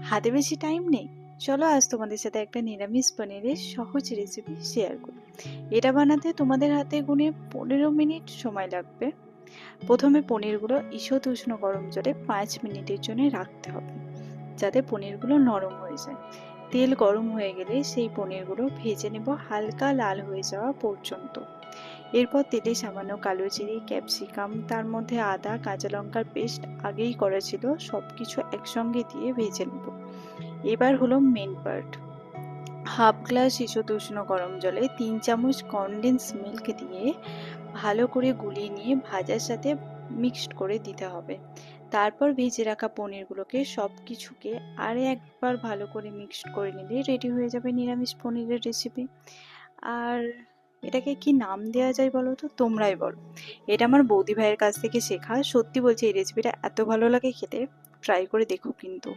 হাতে বেশি টাইম নেই? চলো আজ তোমাদের সাথে একটা নিরামিষ পনিরের সহজ রেসিপি শেয়ার করি। এটা বানাতে তোমাদের হাতে গুনে 15 মিনিট সময় লাগবে। প্রথমে পনিরগুলো ঈষৎ উষ্ণ গরম জলে 5 মিনিটের জন্য রাখতে হবে, যাতে পনিরগুলো নরম হয়ে যায়। তেল গরম হয়ে গেলে সেই পনিরগুলো ভেজে নেব হালকা লাল হয়ে যাওয়া পর্যন্ত। এরপর তেলে সামান্য কালো জিরে, ক্যাপসিকাম, তার মধ্যে আদা, কাঁচা লঙ্কার পেস্ট আগেই করা ছিল, সবকিছু একসঙ্গে দিয়ে ভেজে নেব। এবার হলো মেন পার্ট। হাফ গ্লাস ঈষৎ উষ্ণ গরম জলে 3 চামচ কনডেন্স মিল্ক দিয়ে ভালো করে গুলিয়ে নিয়ে ভাজার সাথে মিক্সড করে দিতে হবে। তারপর ভেজে রাখা পনিরগুলোকে সব কিছুকে আর একবার ভালো করে মিক্সড করে নিলে রেডি হয়ে যাবে নিরামিষ পনিরের রেসিপি। আর এটাকে কি নাম দেওয়া যায় বলো তো, তোমরাই বলো। এটা আমার বৌদি ভাইয়ের কাছ থেকে শেখা। সত্যি বলছি, এই রেসিপিটা এত ভালো লাগে খেতে, ট্রাই করে দেখো কিন্তু।